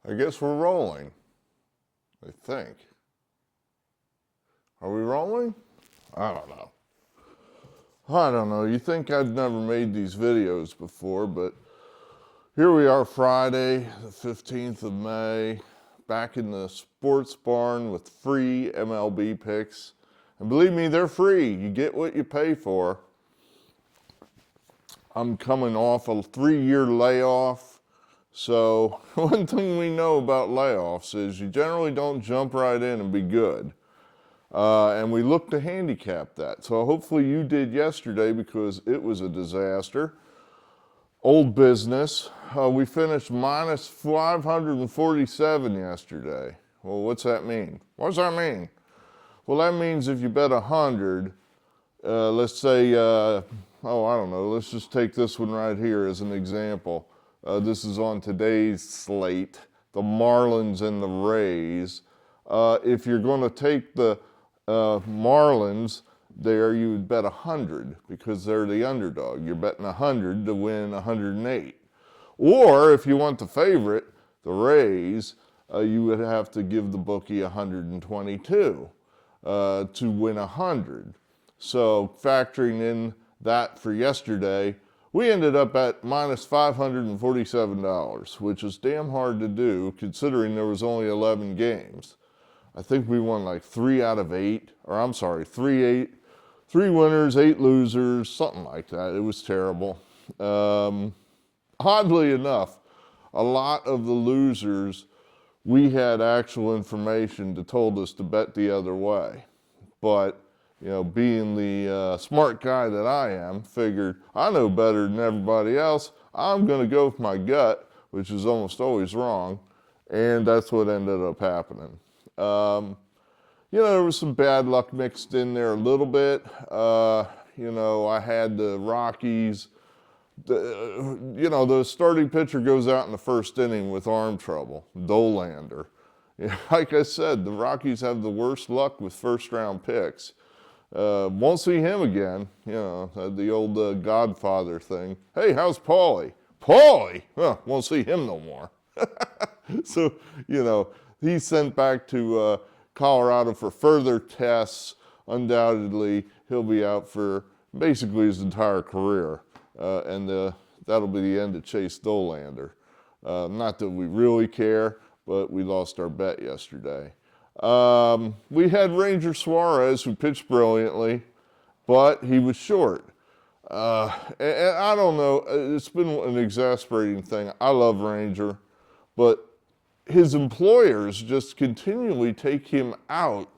I guess we're rolling, I think. Are we rolling? I don't know. I don't know. You think I've never made these videos before, but here we are Friday, the 15th of May, back in the sports barn with free MLB picks. And believe me, they're free. You get what you pay for. I'm coming off a 3-year layoff. So one thing we know about layoffs is you generally don't jump right in and be good. And we look to handicap that. So hopefully you did yesterday because it was a disaster. Old business. We finished minus 547 yesterday. Well, what's that mean? What does that mean? Well, that means if you bet 100, let's say, I don't know, let's just take this one right here as an example. This is on today's slate, the Marlins and the Rays. If you're going to take the Marlins there, you would bet 100 because they're the underdog. You're betting 100 to win 108. Or if you want the favorite, the Rays, you would have to give the bookie 122 to win 100. So factoring in that for yesterday, we ended up at minus $547, which is damn hard to do considering there was only 11 games. I think we won like 3 out of 8, or I'm sorry, 3 winners, 8 losers, something like that. It was terrible. Oddly enough, a lot of the losers, we had actual information that told us to bet the other way. But, you know, being the smart guy that I am, figured I know better than everybody else. I'm going to go with my gut, which is almost always wrong. And that's what ended up happening. You know, there was some bad luck mixed in there a little bit. You know, I had the Rockies. The starting pitcher goes out in the first inning with arm trouble, Dolander. Like I said, the Rockies have the worst luck with first-round picks. Won't see him again. You know, the old Godfather thing. Hey, how's Paulie? Paulie? Well, won't see him no more. So, you know, he's sent back to Colorado for further tests. Undoubtedly, he'll be out for basically his entire career. And that'll be the end of Chase Dolander. Not that we really care, but we lost our bet yesterday. We had Ranger Suarez, who pitched brilliantly, but he was short. And I don't know, it's been an exasperating thing. I love Ranger, but his employers just continually take him out.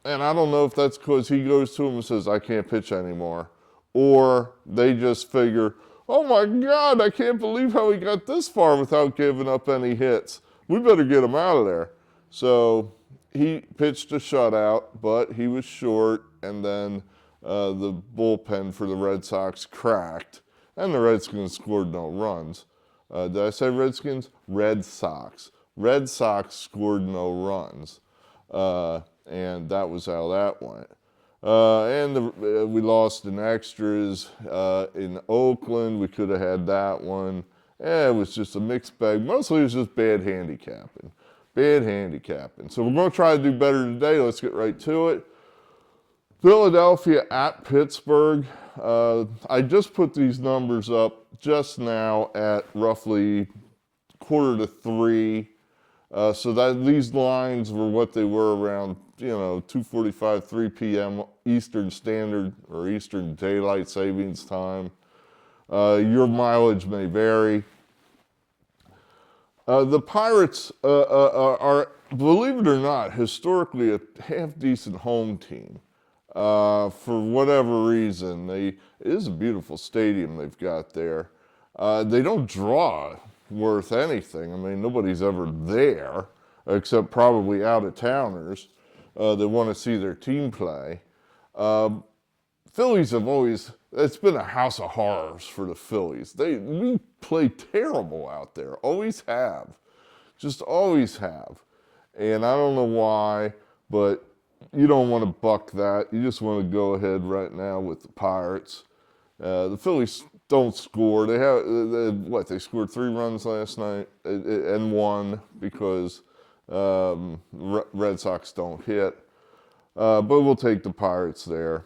And I don't know if that's because he goes to him and says, I can't pitch anymore. Or they just figure, oh my God, I can't believe how he got this far without giving up any hits. We better get him out of there. So he pitched a shutout, but he was short, and then the bullpen for the Red Sox cracked, and the Redskins scored no runs. Did I say Redskins? Red Sox. Red Sox scored no runs, and that was how that went. We lost in extras in Oakland. We could have had that one. It was just a mixed bag. Mostly it was just bad handicapping. Bad handicapping. So we're going to try to do better today. Let's get right to it. Philadelphia at Pittsburgh. I just put these numbers up just now at roughly 2:45. So that these lines were what they were around, 2:45, 3 p.m. Eastern Standard or Eastern Daylight Savings Time. Your mileage may vary. The Pirates are, believe it or not, historically a half-decent home team. For whatever reason, it is a beautiful stadium they've got there. They don't draw worth anything. I mean, nobody's ever there, except probably out-of-towners. They want to see their team play. Phillies have always, it's been a house of horrors for the Phillies. We play terrible out there, always have. Just always have. And I don't know why, but you don't want to buck that. You just want to go ahead right now with the Pirates. The Phillies don't score. They scored 3 runs last night and won because Red Sox don't hit. But we'll take the Pirates there.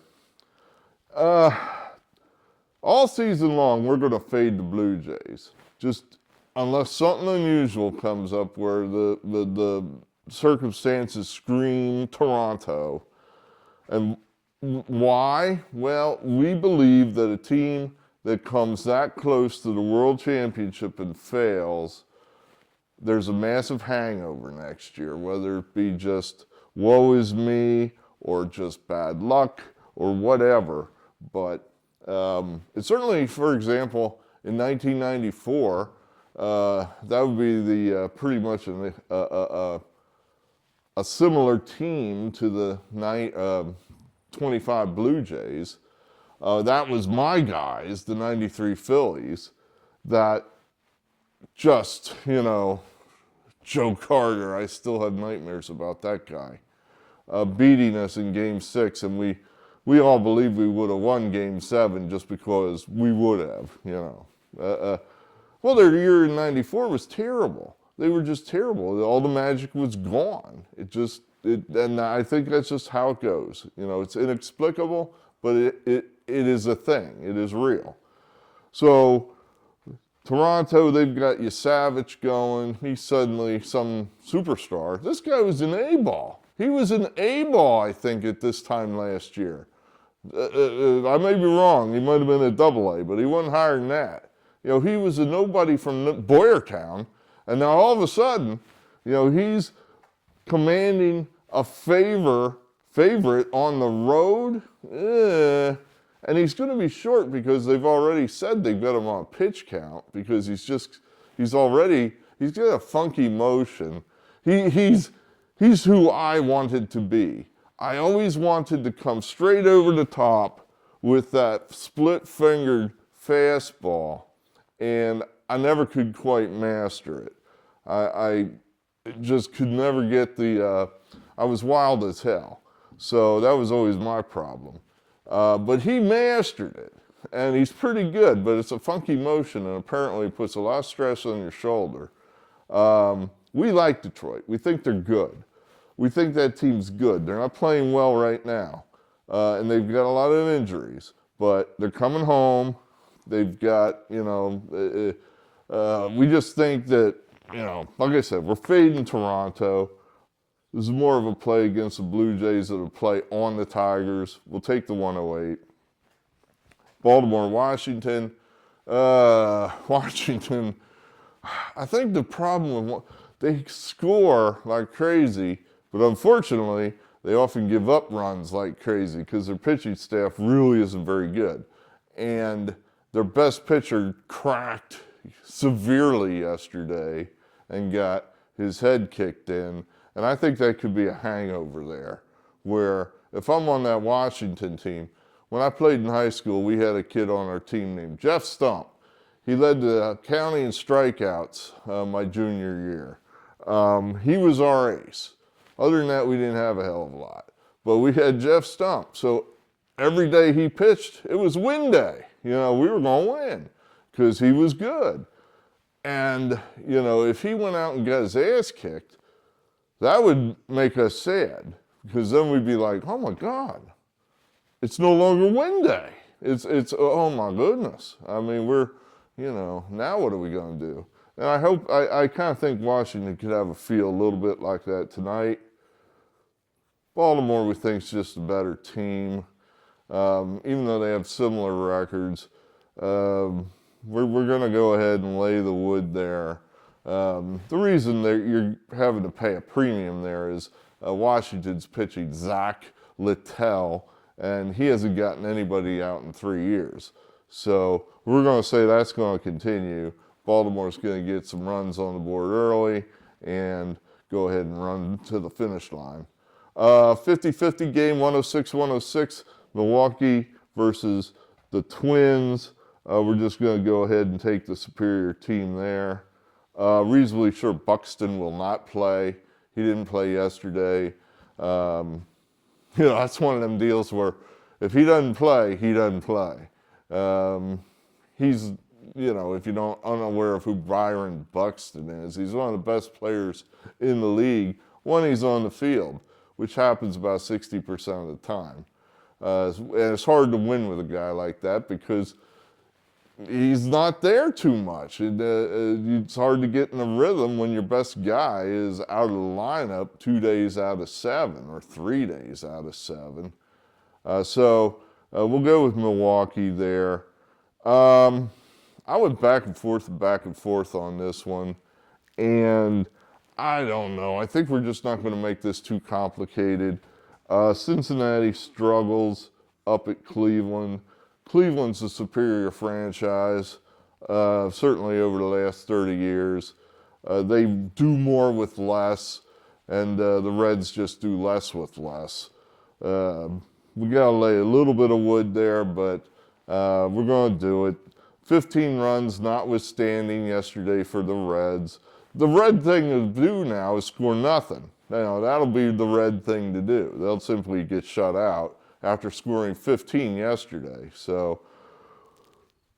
All season long, we're going to fade the Blue Jays. Just unless something unusual comes up where the circumstances scream Toronto. And why? Well, we believe that a team that comes that close to the World Championship and fails, there's a massive hangover next year, whether it be just woe is me or just bad luck or whatever. But it certainly, for example, in 1994, that would be the pretty much a similar team to the 25 Blue Jays. That was my guys, the 93 Phillies, that just, Joe Carter, I still have nightmares about that guy, beating us in Game 6, and we all believed we would have won Game 7 just because we would have, Well, their year in 94 was terrible. They were just terrible. All the magic was gone. And I think that's just how it goes. It's inexplicable, but it is a thing. It is real. So Toronto, they've got Savage going. He's suddenly some superstar. This guy was an A-ball. He was an A-ball, I think, at this time last year. I may be wrong. He might have been a AA, but he wasn't higher than that. He was a nobody from Boyertown, and now all of a sudden, he's commanding a favorite on the road. And he's going to be short because they've already said they've got him on a pitch count because he's got a funky motion. He's who I wanted to be. I always wanted to come straight over the top with that split-fingered fastball, and I never could quite master it. I just could never get I was wild as hell. So that was always my problem. But he mastered it, and he's pretty good, but it's a funky motion, and apparently puts a lot of stress on your shoulder. We like Detroit. We think they're good. We think that team's good. They're not playing well right now, and they've got a lot of injuries, but they're coming home. They've got, we just think that, like I said, we're fading Toronto. This is more of a play against the Blue Jays than a play on the Tigers. We'll take the 108. Baltimore, Washington. Washington, I think the problem with they score like crazy, but unfortunately, they often give up runs like crazy because their pitching staff really isn't very good. And their best pitcher cracked severely yesterday and got his head kicked in. And I think that could be a hangover there, where if I'm on that Washington team, when I played in high school, we had a kid on our team named Jeff Stump. He led the county in strikeouts my junior year. He was our ace. Other than that, we didn't have a hell of a lot. But we had Jeff Stump. So every day he pitched, it was win day. We were going to win because he was good. And, if he went out and got his ass kicked, that would make us sad because then we'd be like, oh my God, it's no longer win day. It's oh my goodness. I mean, now what are we going to do? And I kind of think Washington could have a feel a little bit like that tonight. Baltimore, we think, is just a better team. Even though they have similar records, we're going to go ahead and lay the wood there. The reason that you're having to pay a premium there is Washington's pitching Zach Littell, and he hasn't gotten anybody out in 3 years. So we're going to say that's going to continue. Baltimore's going to get some runs on the board early and go ahead and run to the finish line. 50-50 game, 106-106, Milwaukee versus the Twins. We're just going to go ahead and take the superior team there. Reasonably sure Buxton will not play. He didn't play yesterday. That's one of them deals where if he doesn't play, he doesn't play. he's, if you don't unaware of who Byron Buxton is, he's one of the best players in the league when he's on the field, which happens about 60% of the time. And it's hard to win with a guy like that because he's not there too much. It's hard to get in a rhythm when your best guy is out of the lineup 2 days out of 7 or 3 days out of 7. So we'll go with Milwaukee there. I went back and forth on this one, and I don't know. I think we're just not going to make this too complicated. Cincinnati struggles up at Cleveland. Cleveland's a superior franchise, certainly over the last 30 years. They do more with less, and the Reds just do less with less. We got to lay a little bit of wood there, but we're going to do it. 15 runs notwithstanding yesterday for the Reds. The Red thing to do now is score nothing. That'll be the Red thing to do. They'll simply get shut out after scoring 15 yesterday. So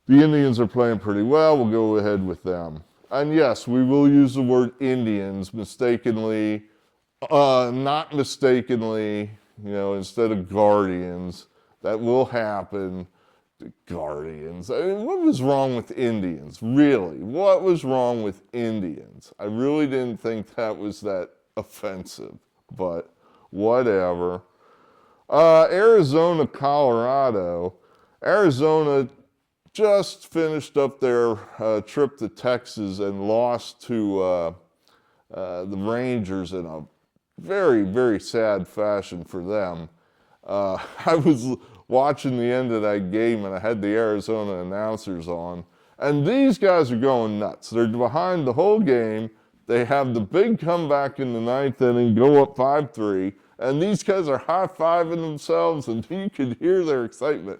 the Indians are playing pretty well. We'll go ahead with them. And yes, we will use the word Indians mistakenly, not mistakenly, instead of Guardians. That will happen. The Guardians. I mean, what was wrong with Indians? Really? What was wrong with Indians? I really didn't think that was that offensive, but whatever. Arizona, Colorado. Arizona just finished up their trip to Texas and lost to the Rangers in a very, very sad fashion for them. I was watching the end of that game, and I had the Arizona announcers on, and these guys are going nuts. They're behind the whole game. They have the big comeback in the ninth inning, go up 5-3, and these guys are high-fiving themselves, and you could hear their excitement.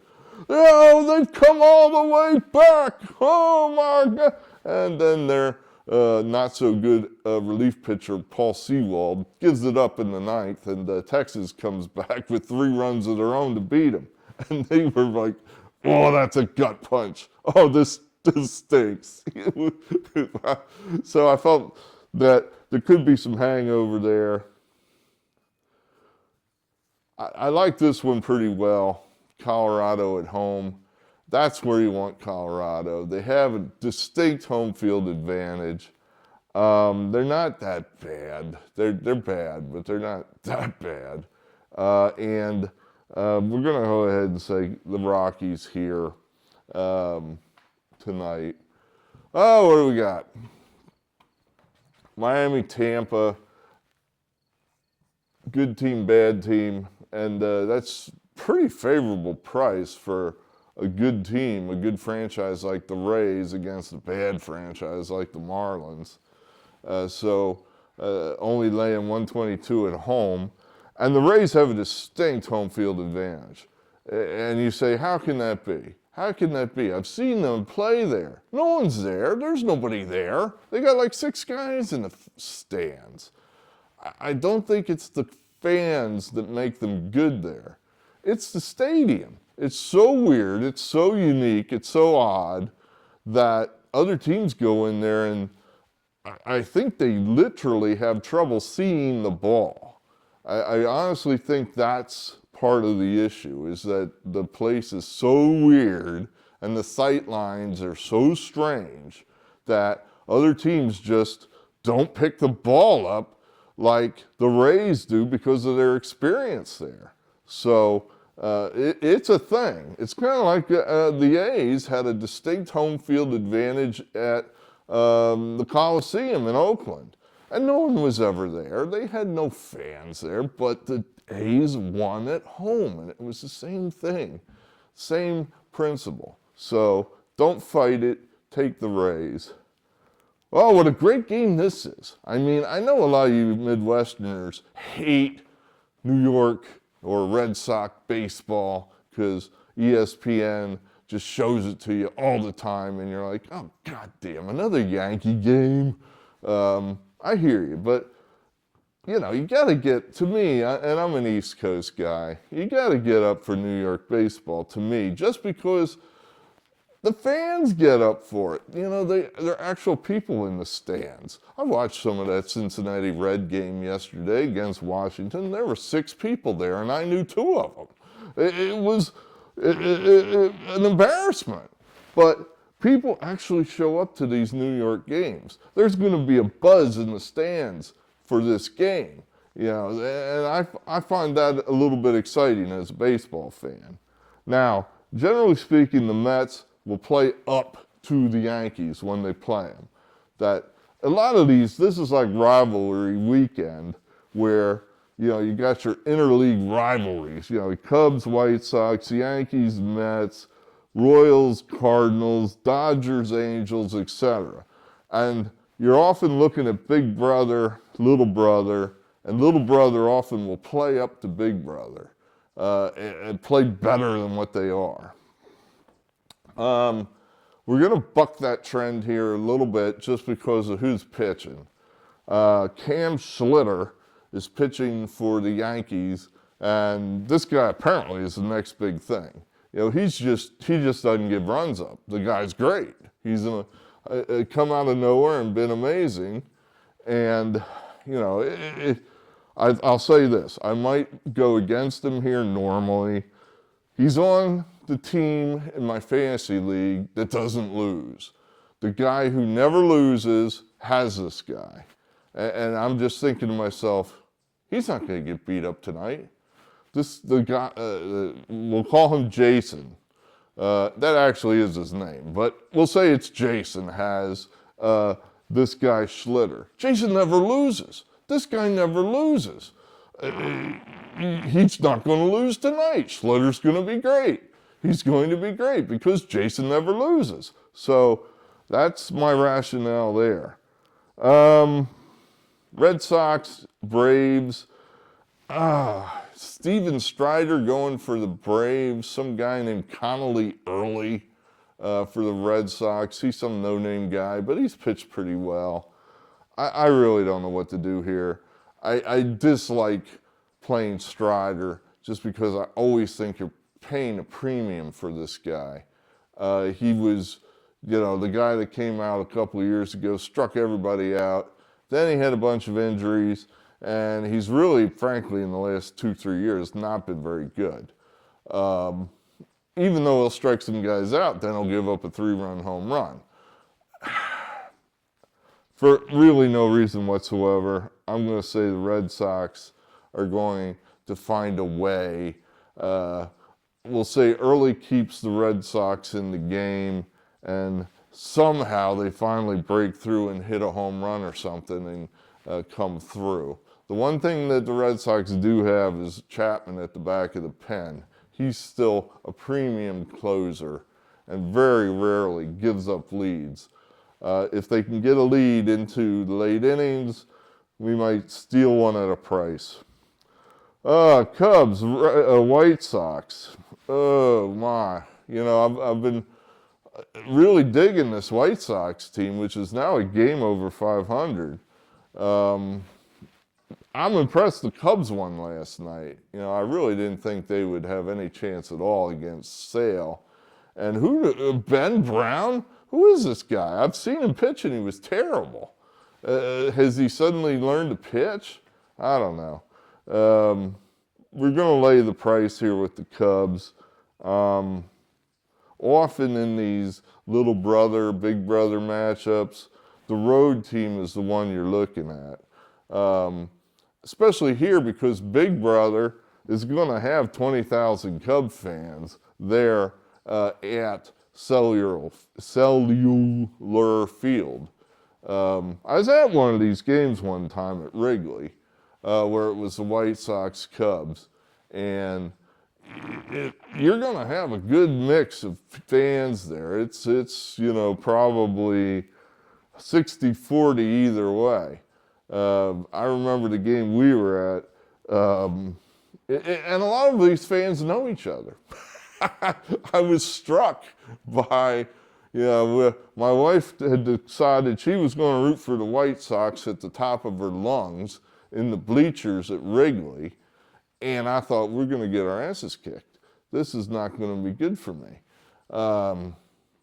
Oh, they've come all the way back. Oh, my God. And then their not-so-good relief pitcher, Paul Sewald, gives it up in the ninth, and Texas comes back with 3 runs of their own to beat them. And they were like, oh, that's a gut punch. Oh, this stinks. So I felt that there could be some hangover there. I like this one pretty well. Colorado at home. That's where you want Colorado. They have a distinct home field advantage. They're not that bad. They're bad, but they're not that bad. And we're going to go ahead and say the Rockies here tonight. Oh, what do we got? Miami, Tampa. Good team, bad team. And that's pretty favorable price for a good team, a good franchise like the Rays against a bad franchise like the Marlins. So only laying 122 at home. And the Rays have a distinct home field advantage. And you say, how can that be? How can that be? I've seen them play there. No one's there. There's nobody there. They got like 6 guys in the stands. I don't think it's the fans that make them good there. It's the stadium. It's so weird. It's so unique. It's so odd that other teams go in there and I think they literally have trouble seeing the ball. I honestly think that's part of the issue, is that the place is so weird and the sight lines are so strange that other teams just don't pick the ball up like the Rays do because of their experience there. So it's a thing. It's kind of like the A's had a distinct home field advantage at the Coliseum in Oakland. And no one was ever there. They had no fans there, but the A's won at home, and it was the same thing, same principle. So don't fight it. Take the Rays. Oh, what a great game this is. I mean, I know a lot of you Midwesterners hate New York or Red Sox baseball because ESPN just shows it to you all the time, and you're like, oh, goddamn, another Yankee game. I hear you, but, you know, you got to get, to me, and I'm an East Coast guy, you got to get up for New York baseball, to me, just because the fans get up for it. You know, there are actual people in the stands. I watched some of that Cincinnati Red game yesterday against Washington. There were 6 people there, and I knew 2 of them. It was an embarrassment. But people actually show up to these New York games. There's going to be a buzz in the stands for this game. You know, and I find that a little bit exciting as a baseball fan. Now, generally speaking, the Mets will play up to the Yankees when they play them. That a lot of these, this is like rivalry weekend where, you know, you got your interleague rivalries. You know, Cubs, White Sox, Yankees, Mets, Royals, Cardinals, Dodgers, Angels, etc. And you're often looking at big brother, and little brother often will play up to big brother and play better than what they are. We're going to buck that trend here a little bit just because of who's pitching. Cam Schlitter is pitching for the Yankees, and this guy apparently is the next big thing. You know, he just doesn't give runs up. The guy's great. He's come out of nowhere and been amazing. And, you know, I'll say this. I might go against him here normally. He's on the team in my fantasy league that doesn't lose. The guy who never loses has this guy. And I'm just thinking to myself, he's not going to get beat up tonight. The guy, we'll call him Jason. That actually is his name, but we'll say it's Jason has this guy Schlitter. Jason never loses. This guy never loses. He's not going to lose tonight. Schlitter's going to be great. He's going to be great because Jason never loses. So that's my rationale there. Red Sox, Braves. Steven Strider going for the Braves. Some guy named Connolly Early for the Red Sox. He's some no-name guy, but he's pitched pretty well. I really don't know what to do here. I dislike playing Strider just because I always think you're paying a premium for this guy. He was, you know, the guy that came out a couple of years ago, struck everybody out. Then he had a bunch of injuries, and he's really, frankly, in the last 2-3 years, not been very good. Even though he'll strike some guys out, then he'll give up a 3-run home run. For really no reason whatsoever, I'm going to say the Red Sox are going to find a way. We'll say Early keeps the Red Sox in the game, and somehow they finally break through and hit a home run or something and come through. The one thing that the Red Sox do have is Chapman at the back of the pen. He's still a premium closer and very rarely gives up leads. If they can get a lead into the late innings, we might steal one at a price. Cubs, White Sox. Oh my! You know, I've been really digging this White Sox team, which is now a game over 500. I'm impressed the Cubs won last night. You know, I really didn't think they would have any chance at all against Sale. And Ben Brown? Who is this guy? I've seen him pitch and he was terrible. Has he suddenly learned to pitch? I don't know. We're going to lay the price here with the Cubs. Often in these little brother, big brother matchups, the road team is the one you're looking at. Especially here because Big Brother is going to have 20,000 Cub fans there at Cellular Field. I was at one of these games one time at Wrigley where it was the White Sox Cubs, and you're going to have a good mix of fans there. It's you know, probably 60-40 either way. I remember the game we were at, and a lot of these fans know each other. I was struck by, you know, my wife had decided she was going to root for the White Sox at the top of her lungs in the bleachers at Wrigley, and I thought, we're going to get our asses kicked. This is not going to be good for me.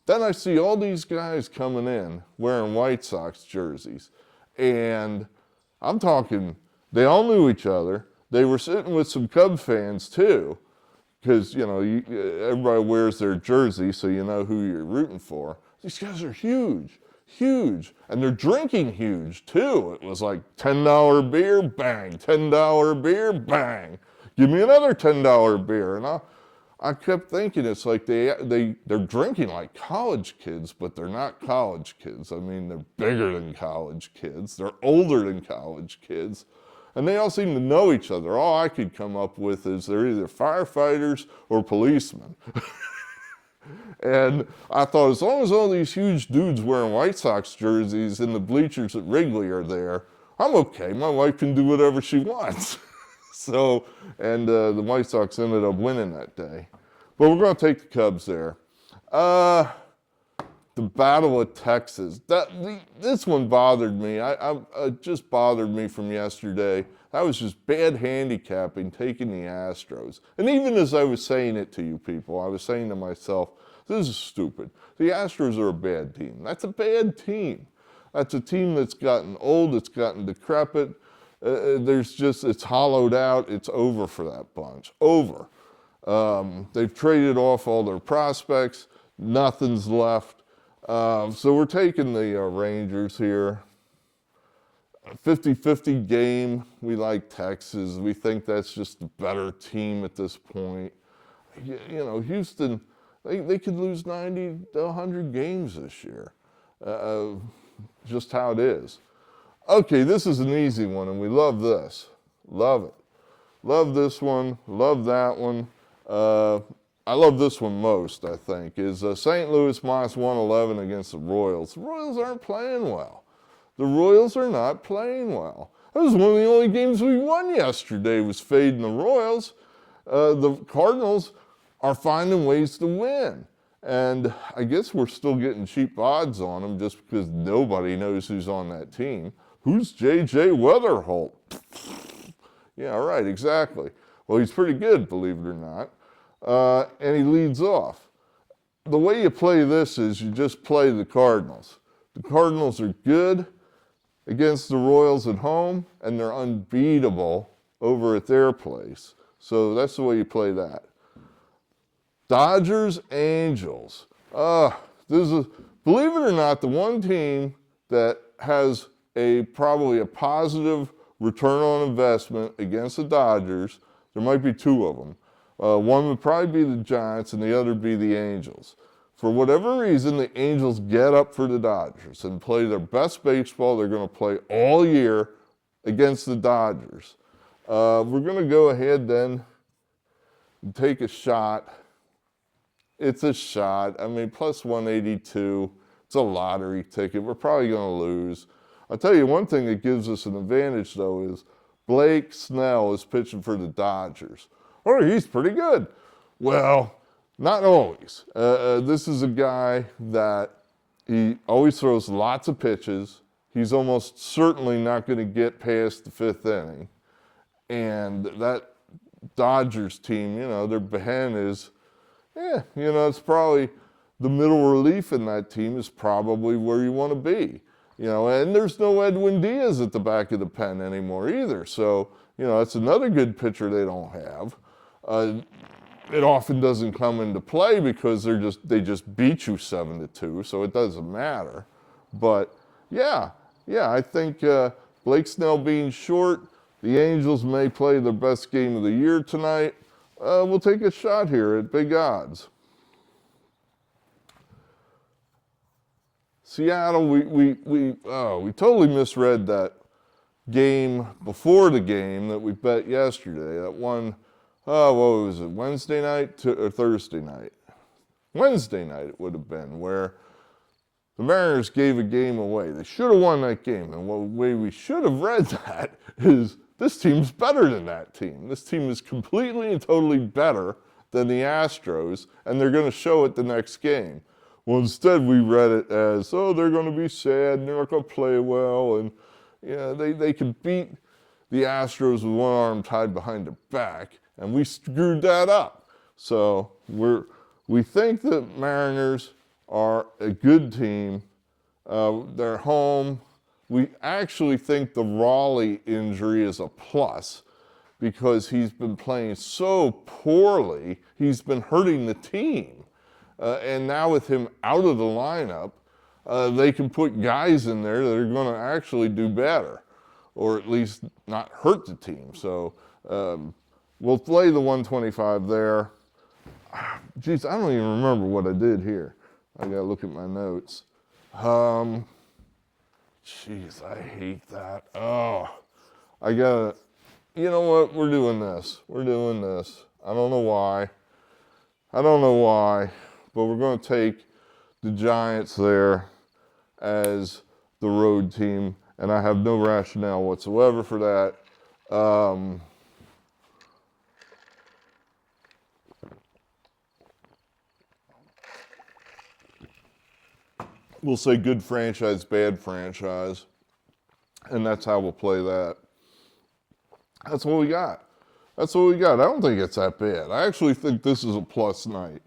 Then I see all these guys coming in wearing White Sox jerseys. And I'm talking, they all knew each other. They were sitting with some Cub fans too, because, you know, everybody wears their jersey, so you know who you're rooting for. These guys are huge, huge. And they're drinking huge too. It was like $10 beer, bang, $10 beer, bang. Give me another $10 beer. And I kept thinking, it's like they're drinking like college kids, but they're not college kids. I mean, they're bigger than college kids. They're older than college kids. And they all seem to know each other. All I could come up with is they're either firefighters or policemen. And I thought, as long as all these huge dudes wearing White Sox jerseys in the bleachers at Wrigley are there, I'm okay. My wife can do whatever she wants. So, and the White Sox ended up winning that day. But we're going to take the Cubs there. The Battle of Texas. This one bothered me. It just bothered me from yesterday. That was just bad handicapping, taking the Astros. And even as I was saying it to you people, I was saying to myself, this is stupid. The Astros are a bad team. That's a bad team. That's a team that's gotten old, it's gotten decrepit. It's hollowed out. It's over for that bunch. Over. They've traded off all their prospects. Nothing's left. So we're taking the Rangers here. 50-50 game. We like Texas. We think that's just a better team at this point. You know, Houston, they could lose 90 to 100 games this year. Just how it is. Okay, this is an easy one, and we love this. Love it. Love this one. Love that one. I love this one most, I think, is St. Louis minus 111 against the Royals. The Royals aren't playing well. The Royals are not playing well. That was one of the only games we won yesterday, was fading the Royals. The Cardinals are finding ways to win. And I guess we're still getting cheap odds on them just because nobody knows who's on that team. Who's J.J. Weatherholt? Yeah, right, exactly. Well, he's pretty good, believe it or not. And he leads off. The way you play this is you just play the Cardinals. The Cardinals are good against the Royals at home, and they're unbeatable over at their place. So that's the way you play that. Dodgers, Angels. Believe it or not, the one team that has probably a positive return on investment against the Dodgers. There might be two of them. One would probably be the Giants and the other be the Angels. For whatever reason, the Angels get up for the Dodgers and play their best baseball they're going to play all year against the Dodgers. We're going to go ahead then and take a shot. It's a shot. I mean, plus 182. It's a lottery ticket. We're probably going to lose. I'll tell you one thing that gives us an advantage, though, is Blake Snell is pitching for the Dodgers. Oh, he's pretty good. Well, not always. This is a guy that he always throws lots of pitches. He's almost certainly not going to get past the fifth inning. And that Dodgers team, you know, their Behen is, it's probably the middle relief in that team is probably where you want to be. You know, and there's no Edwin Diaz at the back of the pen anymore either. So, you know, that's another good pitcher they don't have. It often doesn't come into play because they just beat you 7-2, so it doesn't matter. But yeah, I think Blake Snell being short, the Angels may play their best game of the year tonight. We'll take a shot here at big odds. Seattle, we totally misread that game before the game that we bet yesterday. That one, what was it, Wednesday night or Thursday night? Wednesday night it would have been, where the Mariners gave a game away. They should have won that game. And the way we should have read that is this team's better than that team. This team is completely and totally better than the Astros, and they're going to show it the next game. Well, instead we read it as, they're going to be sad and they're not going to play well. And they can beat the Astros with one arm tied behind their back. And we screwed that up. So we think the Mariners are a good team. They're home. We actually think the Raleigh injury is a plus because he's been playing so poorly. He's been hurting the team. And now with him out of the lineup, they can put guys in there that are going to actually do better, or at least not hurt the team. So we'll play the 125 there. Geez, I don't even remember what I did here. I got to look at my notes. Jeez, I hate that. Oh, I got to, you know what? We're doing this. We're doing this. I don't know why. But we're going to take the Giants there as the road team, and I have no rationale whatsoever for that. We'll say good franchise, bad franchise, and that's how we'll play that. That's what we got. I don't think it's that bad. I actually think this is a plus night.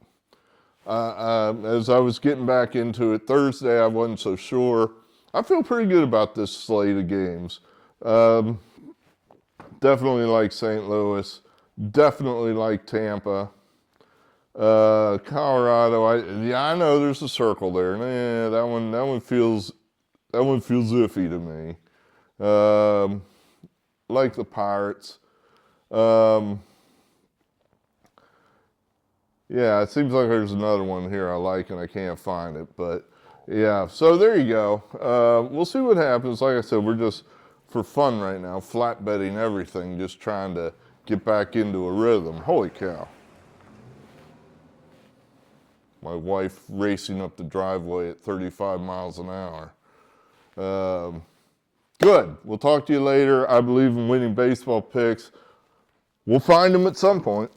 As I was getting back into it Thursday, I wasn't so sure. I feel pretty good about this slate of games. Definitely like St. Louis. Definitely like Tampa. Colorado. I know there's a circle there. That one feels iffy to me. Like the Pirates. Yeah, it seems like there's another one here I like and I can't find it. But yeah, so there you go. We'll see what happens. Like I said, we're just for fun right now, flat betting everything, just trying to get back into a rhythm. Holy cow. My wife racing up the driveway at 35 miles an hour. Good. We'll talk to you later. I believe in winning baseball picks. We'll find them at some point.